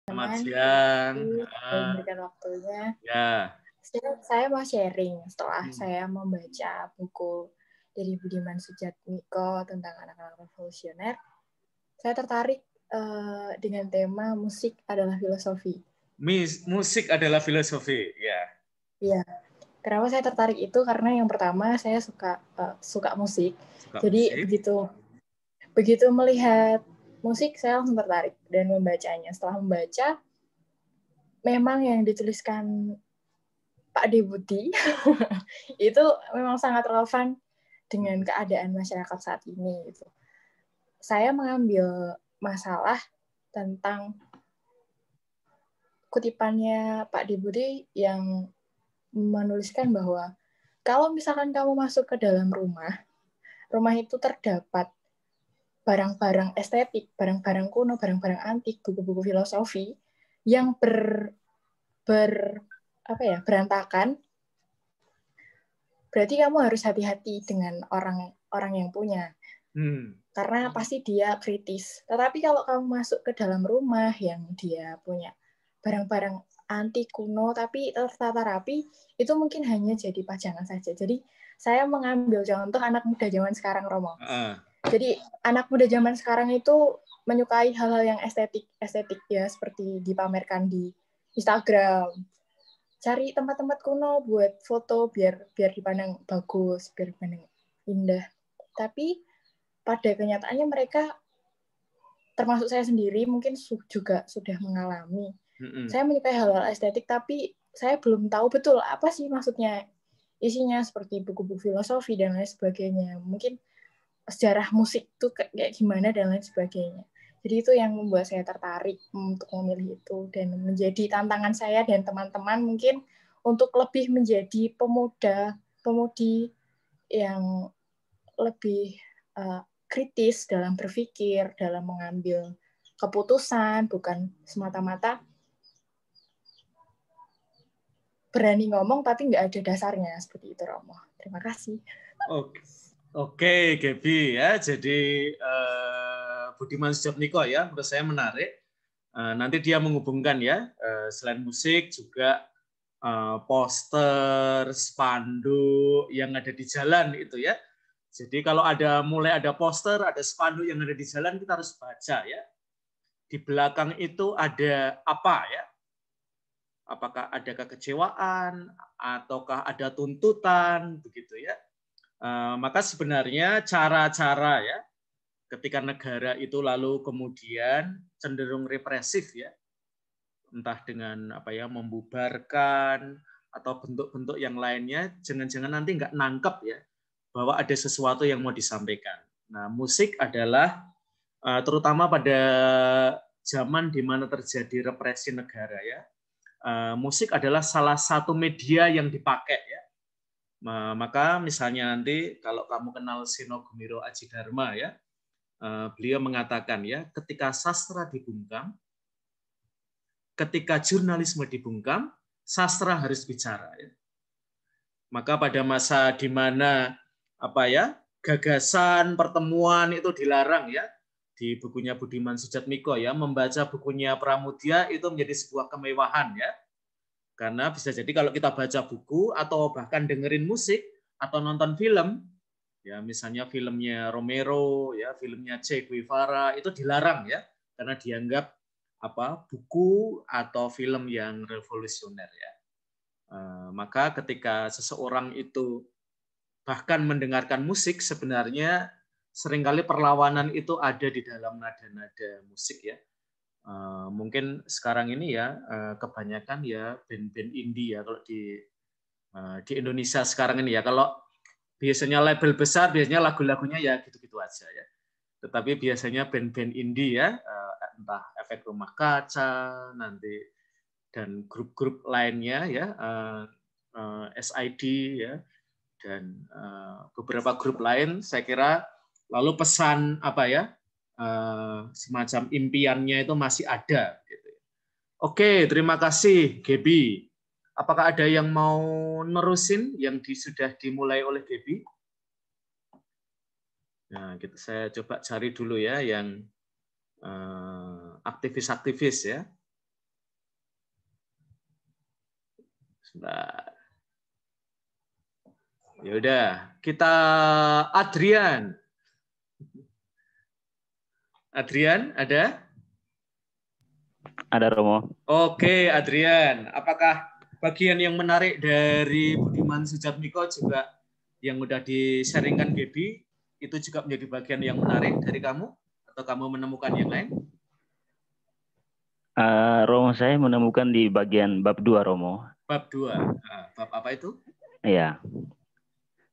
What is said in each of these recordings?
Selamat teman. siang. Sudah memberikan waktunya. Ya. Saya mau sharing setelah saya membaca buku dari Budiman Sujatmiko tentang anak-anak revolusioner. Saya tertarik dengan tema musik adalah filosofi. Musik adalah filosofi, ya. Iya. Kenapa saya tertarik itu? Karena yang pertama saya suka musik. Jadi begitu melihat musik saya langsung tertarik dan membacanya. Setelah membaca, memang yang dituliskan Pak Debudi itu memang sangat relevan dengan keadaan masyarakat saat ini. Gitu. Saya mengambil masalah tentang kutipannya Pak Debudi yang menuliskan bahwa kalau misalkan kamu masuk ke dalam rumah itu terdapat barang-barang estetik, barang-barang kuno, barang-barang antik, buku-buku filosofi yang berantakan. Berarti kamu harus hati-hati dengan orang yang punya. Karena pasti dia kritis. Tetapi kalau kamu masuk ke dalam rumah yang dia punya barang-barang antik kuno tapi tertata rapi, itu mungkin hanya jadi pajangan saja. Jadi saya mengambil contoh anak muda zaman sekarang, Romo. Jadi anak muda zaman sekarang itu menyukai hal-hal yang estetik ya, seperti dipamerkan di Instagram. Cari tempat-tempat kuno buat foto biar dipandang bagus, biar dipandang indah. Tapi pada kenyataannya mereka, termasuk saya sendiri, mungkin juga sudah mengalami. Saya menyukai hal-hal estetik, tapi saya belum tahu betul apa sih maksudnya isinya, seperti buku-buku filosofi dan lain sebagainya. Mungkin sejarah musik itu kayak gimana dan lain sebagainya. Jadi itu yang membuat saya tertarik untuk memilih itu dan menjadi tantangan saya dan teman-teman mungkin untuk lebih menjadi pemudi yang lebih kritis dalam berpikir, dalam mengambil keputusan, bukan semata-mata berani ngomong tapi nggak ada dasarnya, seperti itu, Romo. Terima kasih. Oke, Gaby ya. Jadi Budiman Sujatmiko ya, menurut saya menarik. Nanti dia menghubungkan ya, selain musik juga poster, spanduk yang ada di jalan itu ya. Jadi kalau mulai ada poster, ada spanduk yang ada di jalan, kita harus baca ya. Di belakang itu ada apa ya? Apakah ada kekecewaan ataukah ada tuntutan begitu ya? Maka sebenarnya cara-cara ya ketika negara itu lalu kemudian cenderung represif ya, entah dengan membubarkan atau bentuk-bentuk yang lainnya, jangan-jangan nanti nggak nangkep ya bahwa ada sesuatu yang mau disampaikan. Nah, musik adalah terutama pada zaman di mana terjadi represi negara ya, musik adalah salah satu media yang dipakai ya. Maka misalnya nanti kalau kamu kenal Seno Gumiro Adjidharma ya, beliau mengatakan ya, ketika sastra dibungkam, ketika jurnalisme dibungkam, sastra harus bicara ya. Maka pada masa di mana gagasan pertemuan itu dilarang ya, di bukunya Budiman Sujatmiko ya, membaca bukunya Pramudia itu menjadi sebuah kemewahan ya. Karena bisa jadi kalau kita baca buku atau bahkan dengerin musik atau nonton film, ya misalnya filmnya Romero, ya filmnya Che Guevara itu dilarang ya, karena dianggap buku atau film yang revolusioner ya. Maka ketika seseorang itu bahkan mendengarkan musik, sebenarnya seringkali perlawanan itu ada di dalam nada-nada musik ya. Mungkin sekarang ini ya kebanyakan ya band-band indie ya kalau di Indonesia sekarang ini ya. Kalau biasanya label besar biasanya lagu-lagunya ya gitu-gitu aja ya. Tetapi biasanya band-band indie ya, entah Efek Rumah Kaca nanti dan grup-grup lainnya ya, SID ya dan beberapa grup lain, saya kira lalu pesan semacam impiannya itu masih ada. Gitu. Oke, terima kasih Gaby. Apakah ada yang mau nerusin yang sudah dimulai oleh Gaby? Nah, saya coba cari dulu ya yang aktivis-aktivis ya. Sebentar. Ya udah, kita Adrian. Adrian, ada? Ada, Romo. Oke, Adrian. Apakah bagian yang menarik dari Budiman Sujatmiko juga yang udah di-sharingkan Gaby, itu juga menjadi bagian yang menarik dari kamu? Atau kamu menemukan yang lain? Romo, saya menemukan di bagian bab 2, Romo. Bab 2. Nah, bab apa itu? Iya.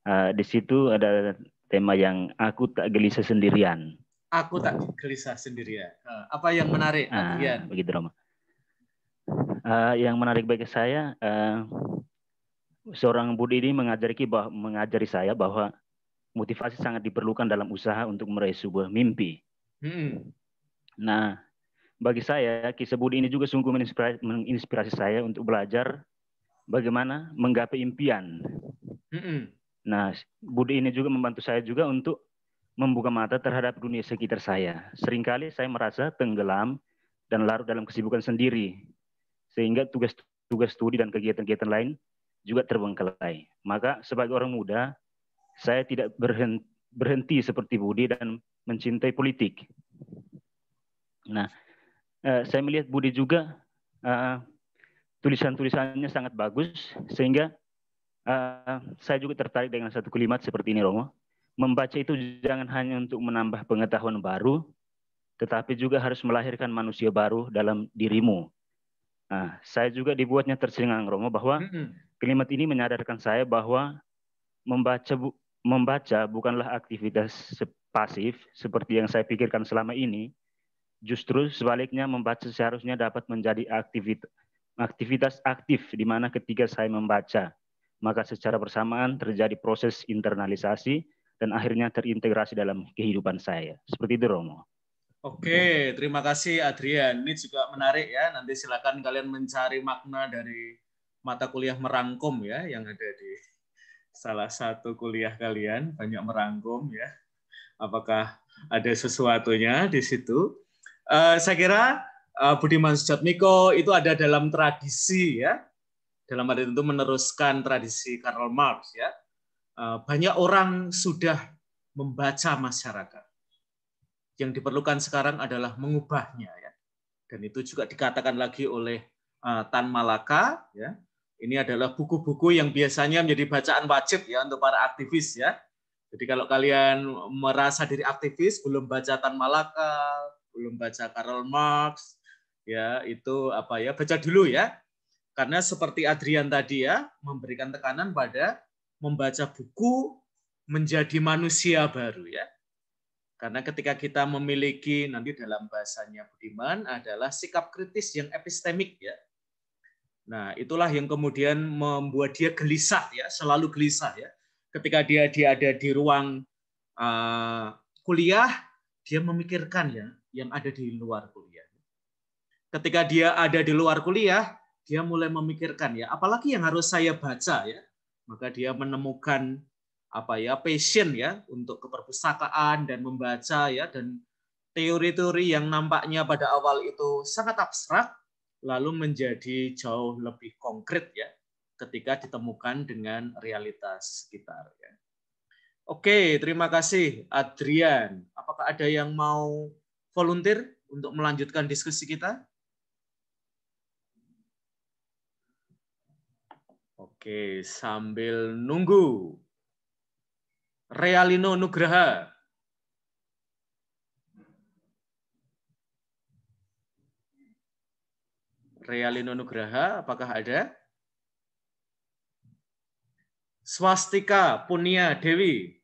Di situ ada tema yang aku tak gelisah sendirian. Aku tak gelisah sendirian. Apa yang menarik, Adrian? Begitu, Romo. Yang menarik bagi saya, seorang Budi ini mengajari saya bahwa motivasi sangat diperlukan dalam usaha untuk meraih sebuah mimpi. Nah, bagi saya, kisah Budi ini juga sungguh menginspirasi saya untuk belajar bagaimana menggapai impian. Nah, Budi ini juga membantu saya juga untuk membuka mata terhadap dunia sekitar saya. Seringkali saya merasa tenggelam dan larut dalam kesibukan sendiri, sehingga tugas-tugas studi dan kegiatan-kegiatan lain juga terbengkalai. Maka sebagai orang muda, saya tidak berhenti seperti Budi dan mencintai politik. Nah, saya melihat Budi juga tulisan-tulisannya sangat bagus, sehingga saya juga tertarik dengan satu kalimat seperti ini, Romo. Membaca itu jangan hanya untuk menambah pengetahuan baru, tetapi juga harus melahirkan manusia baru dalam dirimu. Nah, saya juga dibuatnya tercengang, Romo, bahwa kalimat ini menyadarkan saya bahwa membaca bukanlah aktivitas pasif seperti yang saya pikirkan selama ini. Justru sebaliknya, membaca seharusnya dapat menjadi aktivitas aktif, di mana ketika saya membaca, maka secara bersamaan terjadi proses internalisasi dan akhirnya terintegrasi dalam kehidupan saya. Seperti itu, Romo. Oke, terima kasih Adrian. Ini juga menarik ya. Nanti silakan kalian mencari makna dari mata kuliah merangkum ya, yang ada di salah satu kuliah kalian. Banyak merangkum ya. Apakah ada sesuatunya di situ? Saya kira Budiman Sujatmiko itu ada dalam tradisi ya. Dalam arti itu meneruskan tradisi Karl Marx ya. Banyak orang sudah membaca masyarakat. Yang diperlukan sekarang adalah mengubahnya ya. Dan itu juga dikatakan lagi oleh Tan Malaka ya. Ini adalah buku-buku yang biasanya menjadi bacaan wajib ya untuk para aktivis ya. Jadi kalau kalian merasa diri aktivis belum baca Tan Malaka, belum baca Karl Marx ya, itu apa ya, baca dulu ya. Karena seperti Adrian tadi ya, memberikan tekanan pada membaca buku menjadi manusia baru ya. Karena ketika kita memiliki, nanti dalam bahasanya Budiman, adalah sikap kritis yang epistemik ya. Nah, itulah yang kemudian membuat dia gelisah ya, selalu gelisah ya. Ketika dia ada di ruang kuliah, dia memikirkan ya yang ada di luar kuliah. Ketika dia ada di luar kuliah, dia mulai memikirkan ya, apalagi yang harus saya baca ya. Maka dia menemukan apa ya, passion ya untuk keperpustakaan dan membaca ya, dan teori-teori yang nampaknya pada awal itu sangat abstrak lalu menjadi jauh lebih konkret ya ketika ditemukan dengan realitas sekitar ya. Oke, terima kasih Adrian. Apakah ada yang mau volunteer untuk melanjutkan diskusi kita? Oke, sambil nunggu. Realino Nugraha. Realino Nugraha, apakah ada? Swastika Punia Dewi.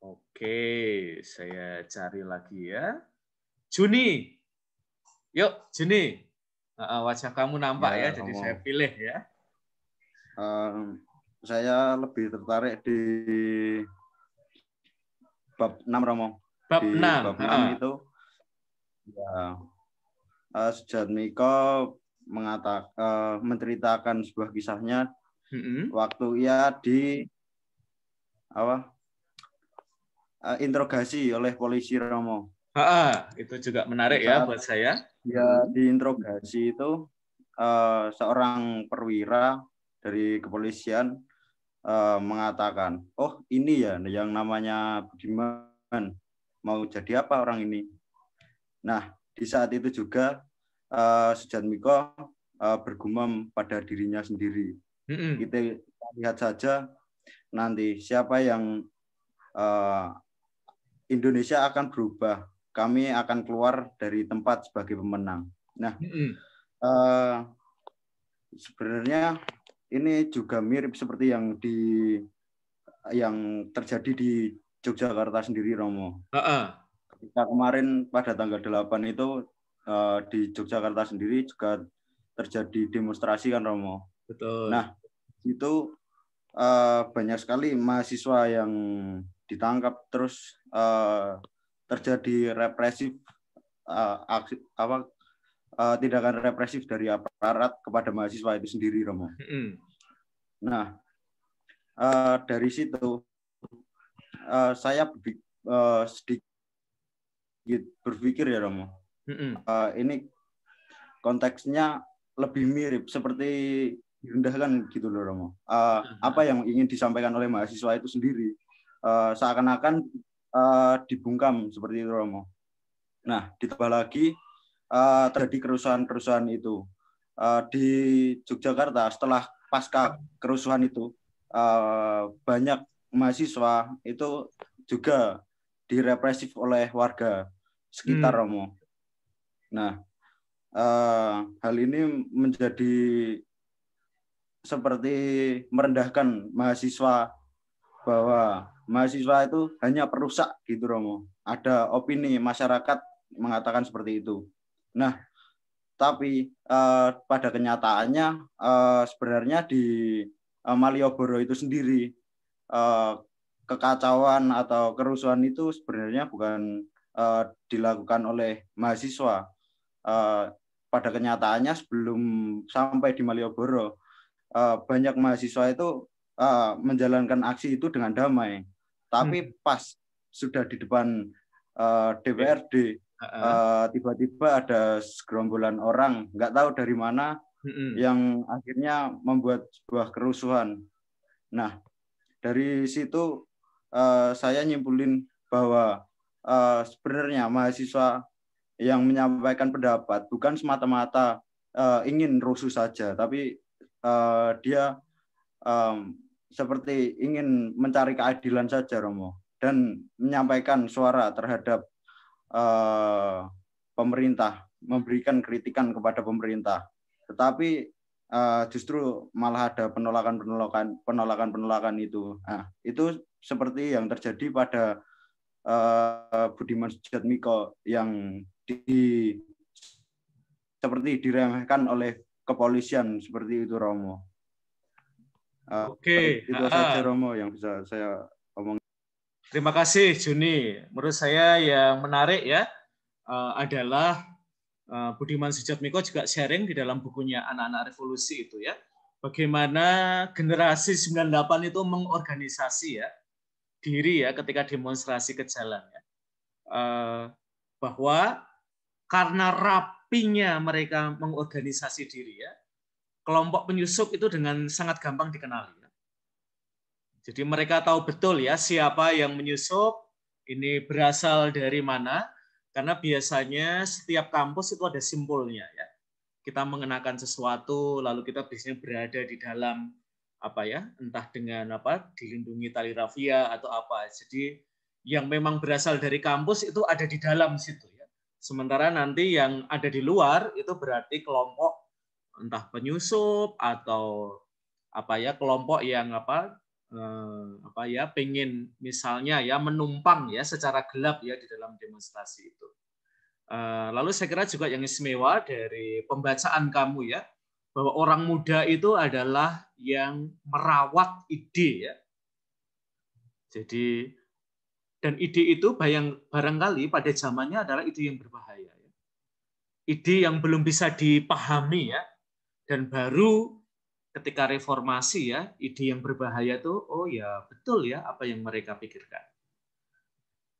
Oke, saya cari lagi ya. Juni. Yuk, Juni. Wajah kamu nampak ya, jadi saya pilih ya. Saya lebih tertarik di bab 6, Romo. Bab 6. Bab 6 itu ya, Sujatmiko menceritakan sebuah kisahnya waktu ia interogasi oleh polisi, Romo. Itu juga menarik ya buat saya. Ya, diinterogasi itu seorang perwira dari kepolisian mengatakan, oh ini ya yang namanya Budiman, mau jadi apa orang ini? Nah, di saat itu juga Sujatmiko bergumam pada dirinya sendiri. Kita lihat saja nanti siapa yang Indonesia akan berubah. Kami akan keluar dari tempat sebagai pemenang. Nah, sebenarnya ini juga mirip seperti yang terjadi di Yogyakarta sendiri, Romo. Ketika kemarin pada tanggal 8 itu di Yogyakarta sendiri juga terjadi demonstrasi kan, Romo. Betul. Nah, itu banyak sekali mahasiswa yang ditangkap, terus terjadi represif tindakan represif dari aparat kepada mahasiswa itu sendiri, Romo. Nah, dari situ saya sedikit berpikir ya, Romo. Ini konteksnya lebih mirip seperti direndahkan gitu loh, Romo. Apa yang ingin disampaikan oleh mahasiswa itu sendiri seakan-akan dibungkam seperti itu, Romo. Nah, ditambah lagi terjadi kerusuhan itu di Yogyakarta. Setelah pasca kerusuhan itu banyak mahasiswa itu juga direpresif oleh warga sekitar, Romo. Nah, hal ini menjadi seperti merendahkan mahasiswa, bahwa mahasiswa itu hanya perusak gitu, Romo. Ada opini masyarakat mengatakan seperti itu. Nah, tapi pada kenyataannya sebenarnya di Malioboro itu sendiri kekacauan atau kerusuhan itu sebenarnya bukan dilakukan oleh mahasiswa. Pada kenyataannya sebelum sampai di Malioboro banyak mahasiswa itu menjalankan aksi itu dengan damai. Tapi pas sudah di depan DPRD, tiba-tiba ada segerombolan orang, nggak tahu dari mana, yang akhirnya membuat sebuah kerusuhan. Nah, dari situ saya nyimpulin bahwa sebenarnya mahasiswa yang menyampaikan pendapat bukan semata-mata ingin rusuh saja, tapi dia seperti ingin mencari keadilan saja, Romo, dan menyampaikan suara terhadap pemerintah, memberikan kritikan kepada pemerintah. Tetapi justru malah ada penolakan itu. Nah, itu seperti yang terjadi pada Budiman Sujatmiko yang seperti diremehkan oleh kepolisian seperti itu, Romo. Oke. Itu saja, Romo, yang bisa saya omong. Terima kasih, Juni. Menurut saya yang menarik ya adalah Budiman Sujatmiko juga sharing di dalam bukunya Anak-anak Revolusi itu ya. Bagaimana generasi 98 itu mengorganisasi ya diri ya ketika demonstrasi ke jalan ya. Bahwa karena rapinya mereka mengorganisasi diri ya, kelompok penyusup itu dengan sangat gampang dikenali. Jadi mereka tahu betul ya siapa yang menyusup, ini berasal dari mana, karena biasanya setiap kampus itu ada simpulnya ya. Kita mengenakan sesuatu, lalu kita biasanya berada di dalam apa ya, entah dengan apa, dilindungi tali rafia atau apa. Jadi yang memang berasal dari kampus itu ada di dalam situ ya. Sementara nanti yang ada di luar itu berarti kelompok entah penyusup atau apa ya, kelompok yang pengen misalnya ya menumpang ya secara gelap ya di dalam demonstrasi itu. Lalu saya kira juga yang istimewa dari pembacaan kamu ya, bahwa orang muda itu adalah yang merawat ide ya. Jadi dan ide itu barangkali pada zamannya adalah ide yang berbahaya ya. Ide yang belum bisa dipahami ya, dan baru ketika reformasi ya, ide yang berbahaya itu, oh ya betul ya apa yang mereka pikirkan.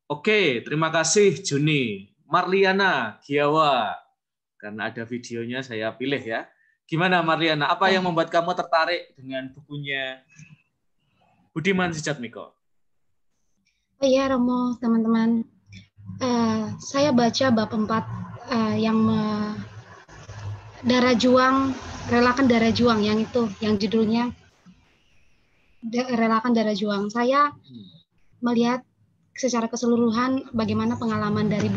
Oke, terima kasih Juni. Marliana Giawa. Karena ada videonya saya pilih ya. Gimana Marliana, apa yang membuat kamu tertarik dengan bukunya Budiman Sujatmiko? Oh iya Romo, teman-teman. Saya baca bab 4 yang darah juang, relakan darah juang, yang itu, yang judulnya relakan darah juang. Saya melihat secara keseluruhan bagaimana pengalaman dari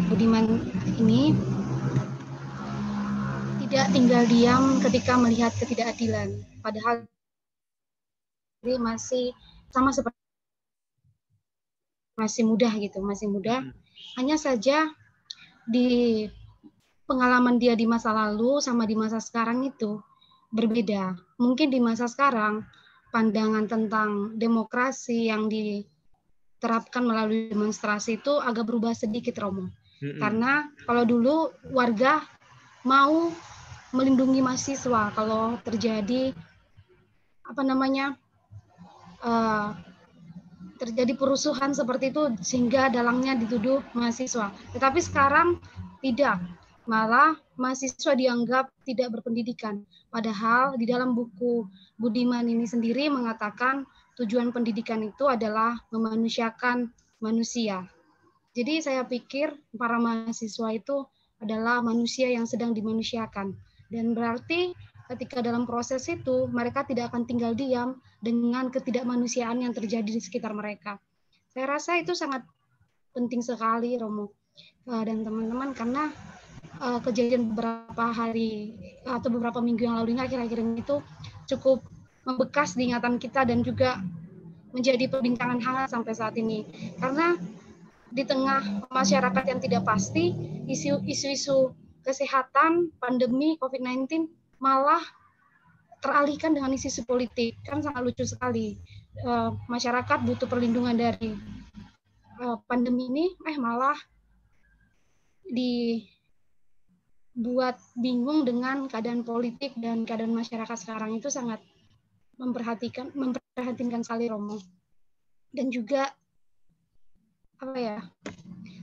Budiman ini tidak tinggal diam ketika melihat ketidakadilan, padahal dia masih sama seperti masih muda. Hanya saja di pengalaman dia di masa lalu sama di masa sekarang itu berbeda. Mungkin di masa sekarang pandangan tentang demokrasi yang diterapkan melalui demonstrasi itu agak berubah sedikit, Romo. Karena kalau dulu warga mau melindungi mahasiswa kalau terjadi terjadi perusuhan seperti itu sehingga dalangnya dituduh mahasiswa. Tetapi sekarang tidak. Malah mahasiswa dianggap tidak berpendidikan. Padahal di dalam buku Budiman ini sendiri mengatakan tujuan pendidikan itu adalah memanusiakan manusia. Jadi saya pikir para mahasiswa itu adalah manusia yang sedang dimanusiakan. Dan berarti ketika dalam proses itu mereka tidak akan tinggal diam dengan ketidakmanusiaan yang terjadi di sekitar mereka. Saya rasa itu sangat penting sekali, Romo dan teman-teman, karena kejadian beberapa hari atau beberapa minggu yang lalu ini, akhir-akhir ini itu cukup membekas di ingatan kita dan juga menjadi perbincangan hangat sampai saat ini. Karena di tengah masyarakat yang tidak pasti, isu-isu kesehatan, pandemi COVID-19 malah teralihkan dengan isu politik. Kan sangat lucu sekali. Masyarakat butuh perlindungan dari pandemi ini, malah dibuat bingung dengan keadaan politik dan keadaan masyarakat sekarang. Itu sangat memperhatinkan sekali, Romo. Dan juga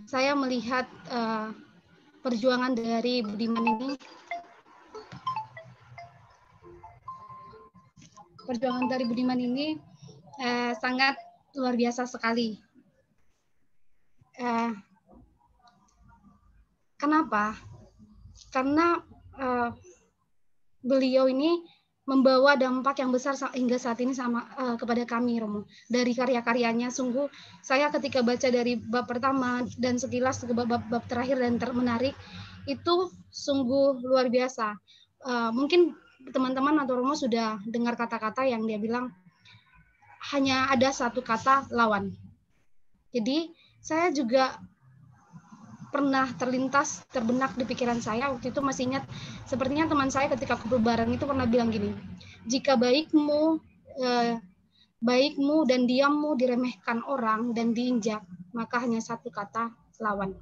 saya melihat perjuangan dari Budiman ini, sangat luar biasa sekali. Kenapa? Karena beliau ini membawa dampak yang besar hingga saat ini kepada kami, Romo. Dari karya-karyanya, sungguh saya ketika baca dari bab pertama dan sekilas ke bab terakhir dan menarik, itu sungguh luar biasa. Mungkin teman-teman atau Romo sudah dengar kata-kata yang dia bilang hanya ada satu kata, lawan. Jadi saya juga pernah terbenak di pikiran saya waktu itu, masih ingat, sepertinya teman saya ketika kumpul bareng itu pernah bilang gini, jika baikmu dan diammu diremehkan orang dan diinjak, maka hanya satu kata, lawan.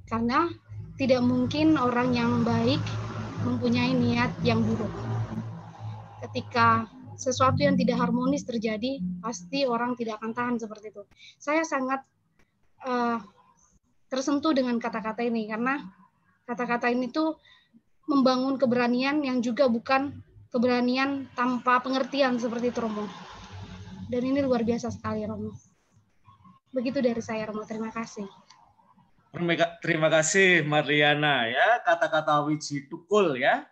Karena tidak mungkin orang yang baik mempunyai niat yang buruk. Ketika sesuatu yang tidak harmonis terjadi, pasti orang tidak akan tahan seperti itu. Saya sangat tersentuh dengan kata-kata ini, karena kata-kata ini tuh membangun keberanian yang juga bukan keberanian tanpa pengertian seperti itu, Romo. Dan ini luar biasa sekali, Romo. Begitu dari saya, Romo. Terima kasih. Terima kasih, Marliana. Ya, kata-kata Wiji Tukul ya.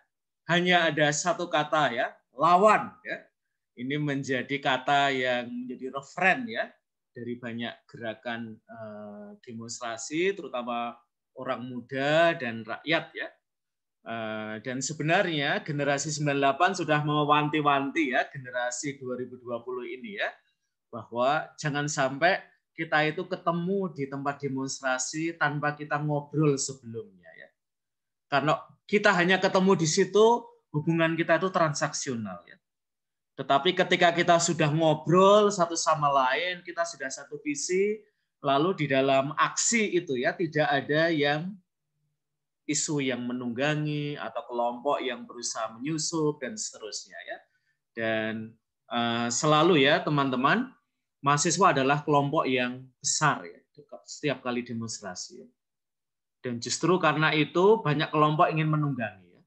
Hanya ada satu kata ya, lawan ya. Ini menjadi kata yang menjadi referen ya dari banyak gerakan demonstrasi, terutama orang muda dan rakyat ya. Dan sebenarnya generasi 98 sudah mewanti-wanti ya generasi 2020 ini ya, bahwa jangan sampai kita itu ketemu di tempat demonstrasi tanpa kita ngobrol sebelumnya ya. Karena kita hanya ketemu di situ, hubungan kita itu transaksional ya. Tetapi ketika kita sudah ngobrol satu sama lain, kita sudah satu visi, lalu di dalam aksi itu ya tidak ada yang isu yang menunggangi atau kelompok yang berusaha menyusup dan seterusnya ya. Dan selalu ya teman-teman, mahasiswa adalah kelompok yang besar ya, setiap kali demonstrasi. Dan justru karena itu banyak kelompok ingin menunggangi. Ya.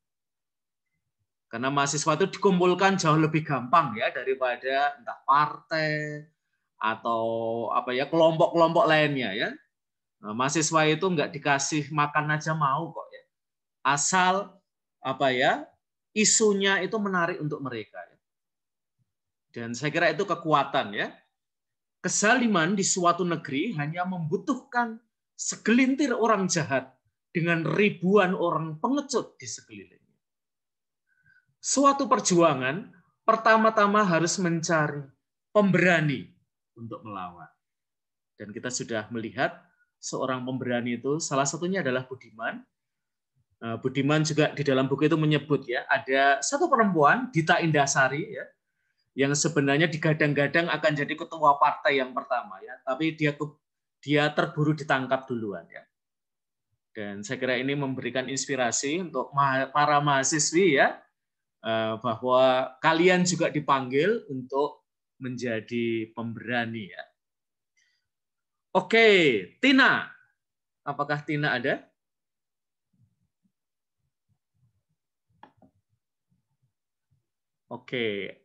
Karena mahasiswa itu dikumpulkan jauh lebih gampang ya daripada entah partai atau apa ya kelompok-kelompok lainnya ya. Nah, mahasiswa itu nggak dikasih makan aja mau kok ya. Asal apa ya isunya itu menarik untuk mereka. Ya. Dan saya kira itu kekuatan ya. Kezaliman di suatu negeri hanya membutuhkan segelintir orang jahat dengan ribuan orang pengecut di sekelilingnya. Suatu perjuangan pertama-tama harus mencari pemberani untuk melawan. Dan kita sudah melihat seorang pemberani itu salah satunya adalah Budiman. Budiman juga di dalam buku itu menyebut ya ada satu perempuan Dita Indasari ya yang sebenarnya digadang-gadang akan jadi ketua partai yang pertama ya, tapi dia terburu ditangkap duluan ya. Dan saya kira ini memberikan inspirasi untuk para mahasiswi ya, bahwa kalian juga dipanggil untuk menjadi pemberani ya. Oke, Tina. Apakah Tina ada? Oke.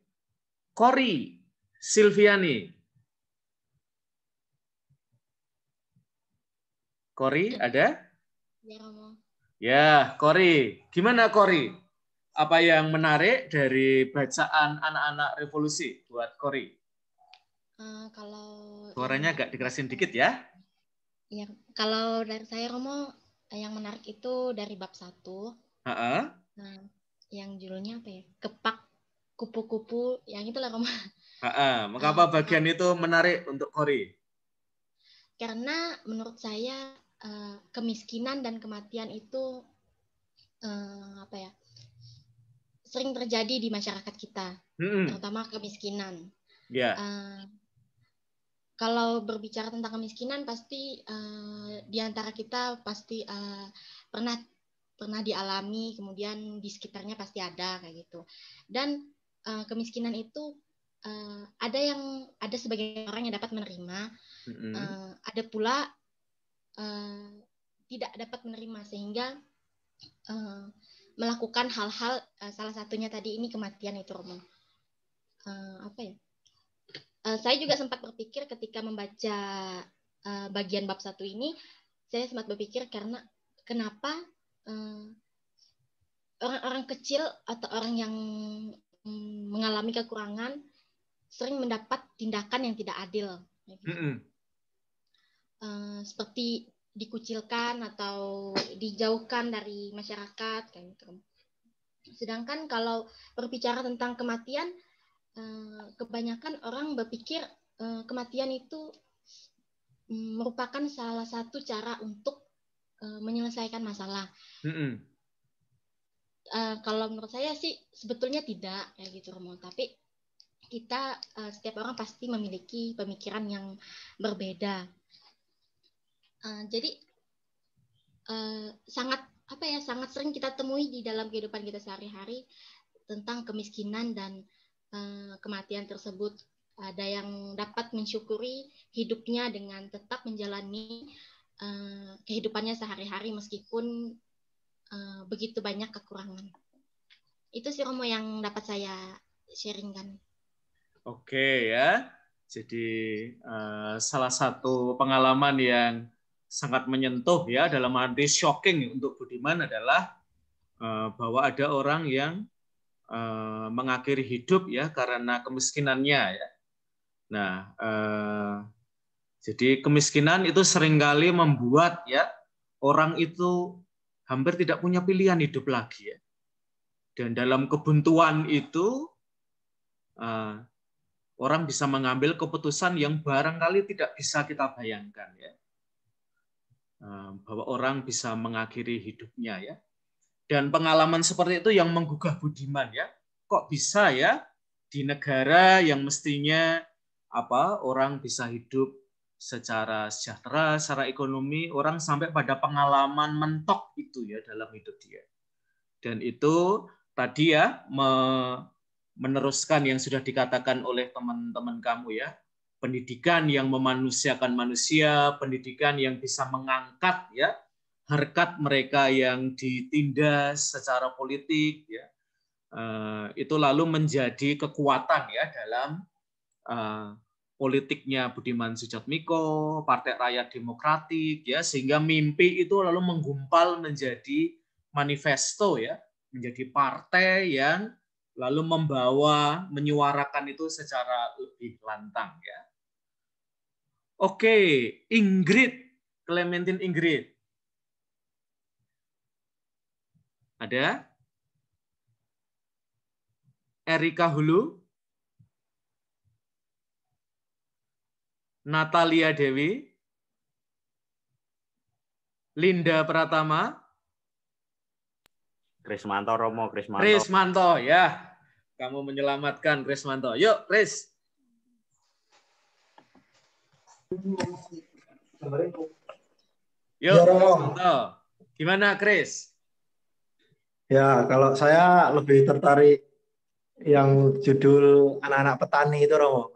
Kori Silviani. Kori ada? Ya, Romo. Ya, Kori. Gimana Kori? Apa yang menarik dari bacaan anak-anak revolusi buat Kori? Kalau suaranya agak dikerasin dikit ya. Ya, kalau dari saya Romo yang menarik itu dari bab 1. Nah, yang judulnya apa ya? Kepak kupu-kupu, yang itulah Romo. Mengapa bagian itu menarik untuk Kori? Karena menurut saya kemiskinan dan kematian itu apa ya? Sering terjadi di masyarakat kita, terutama kemiskinan. Yeah. Kalau berbicara tentang kemiskinan, pasti di antara kita pasti pernah dialami, kemudian di sekitarnya pasti ada kayak gitu. Dan kemiskinan itu ada sebagian orang yang dapat menerima, ada pula tidak dapat menerima sehingga melakukan hal-hal salah satunya tadi ini kematian itu Romo. Apa ya? Saya juga sempat berpikir ketika membaca bagian bab 1 ini, saya sempat berpikir karena kenapa orang-orang kecil atau orang yang mengalami kekurangan sering mendapat tindakan yang tidak adil. Seperti dikucilkan atau dijauhkan dari masyarakat kayak gitu. Sedangkan kalau berbicara tentang kematian, kebanyakan orang berpikir kematian itu merupakan salah satu cara untuk menyelesaikan masalah. Kalau menurut saya sih sebetulnya tidak kayak gitu Romo, tapi kita setiap orang pasti memiliki pemikiran yang berbeda. Jadi sangat sering kita temui di dalam kehidupan kita sehari-hari tentang kemiskinan dan kematian tersebut. Ada yang dapat mensyukuri hidupnya dengan tetap menjalani kehidupannya sehari-hari meskipun begitu banyak kekurangan. Itu sih Romo yang dapat saya sharingkan. Oke ya, jadi salah satu pengalaman yang sangat menyentuh ya dalam arti shocking untuk Budiman adalah bahwa ada orang yang mengakhiri hidup ya karena kemiskinannya ya. Nah, jadi kemiskinan itu seringkali membuat ya orang itu hampir tidak punya pilihan hidup lagi ya. Dan dalam kebuntuan itu orang bisa mengambil keputusan yang barangkali tidak bisa kita bayangkan ya. Bahwa orang bisa mengakhiri hidupnya ya. Dan pengalaman seperti itu yang menggugah Budiman ya. Kok bisa ya di negara yang mestinya orang bisa hidup secara sejahtera, secara ekonomi, orang sampai pada pengalaman mentok itu ya dalam hidup dia. Dan itu tadi ya meneruskan yang sudah dikatakan oleh teman-teman kamu ya, pendidikan yang memanusiakan manusia, pendidikan yang bisa mengangkat ya harkat mereka yang ditindas secara politik ya. Itu lalu menjadi kekuatan ya dalam politiknya Budiman Sujatmiko, Partai Rakyat Demokratik ya, sehingga mimpi itu lalu menggumpal menjadi manifesto ya, menjadi partai yang lalu menyuarakan itu secara lebih lantang ya. Oke, Clementine Ingrid. Ada? Erika Hulu? Natalia Dewi? Linda Pratama? Krismanto Romo, Krismanto ya. Kamu menyelamatkan Krismanto. Yuk, Kris. Yuk, Krismanto. Gimana, Kris? Ya, kalau saya lebih tertarik yang judul anak-anak petani itu, Romo.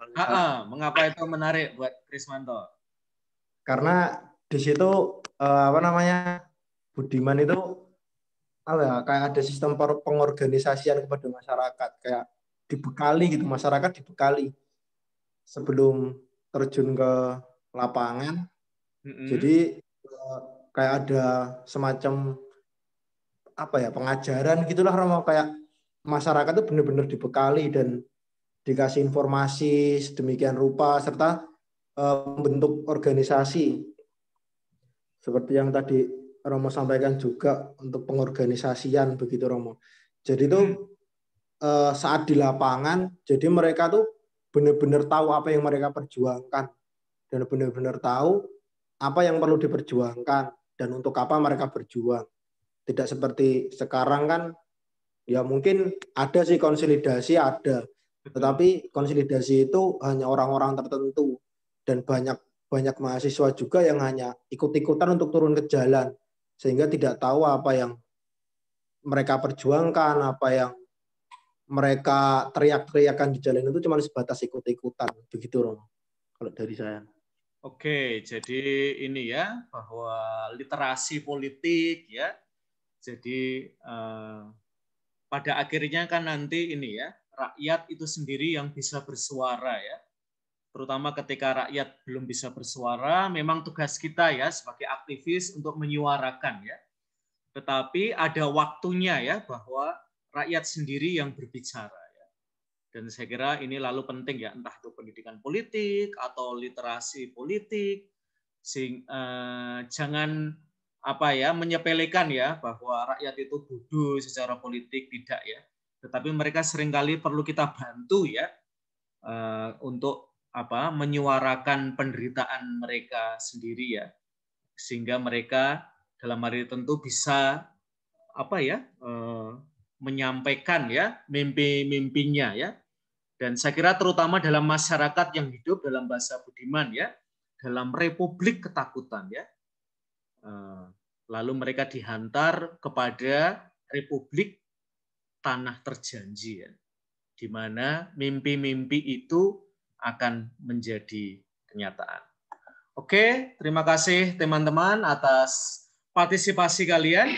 Mengapa itu menarik buat Krismanto? Karena di situ Budiman itu kayak ada sistem pengorganisasian kepada masyarakat, kayak dibekali gitu, masyarakat dibekali sebelum terjun ke lapangan. Jadi kayak ada semacam pengajaran gitulah, Romo, kayak masyarakat itu benar-benar dibekali dan dikasih informasi sedemikian rupa serta membentuk organisasi seperti yang tadi Romo sampaikan juga untuk pengorganisasian begitu, Romo. Jadi itu saat di lapangan, jadi mereka tuh benar-benar tahu apa yang mereka perjuangkan dan benar-benar tahu apa yang perlu diperjuangkan dan untuk apa mereka berjuang. Tidak seperti sekarang kan, ya mungkin ada sih konsolidasi, ada. Tetapi konsolidasi itu hanya orang-orang tertentu. Dan banyak mahasiswa juga yang hanya ikut-ikutan untuk turun ke jalan. Sehingga tidak tahu apa yang mereka perjuangkan, apa yang mereka teriak-teriakan di jalan itu cuma sebatas ikut-ikutan. Begitu, Romo, kalau dari saya. Oke, jadi ini ya, bahwa literasi politik ya, jadi pada akhirnya kan nanti ini ya, rakyat itu sendiri yang bisa bersuara ya. Terutama ketika rakyat belum bisa bersuara, memang tugas kita ya sebagai aktivis untuk menyuarakan ya. Tetapi ada waktunya ya bahwa rakyat sendiri yang berbicara ya. Dan saya kira ini lalu penting ya, entah itu pendidikan politik atau literasi politik. Jangan menyepelekan ya bahwa rakyat itu bodoh secara politik, tidak ya. Tetapi mereka seringkali perlu kita bantu ya untuk menyuarakan penderitaan mereka sendiri ya, sehingga mereka dalam hal ini tentu bisa menyampaikan ya mimpi-mimpinya ya. Dan saya kira terutama dalam masyarakat yang hidup dalam bahasa Budiman ya, dalam republik ketakutan ya. Lalu mereka dihantar kepada republik tanah terjanji ya, di mana mimpi-mimpi itu akan menjadi kenyataan. Oke, terima kasih teman-teman atas partisipasi kalian.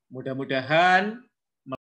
Mudah-mudahan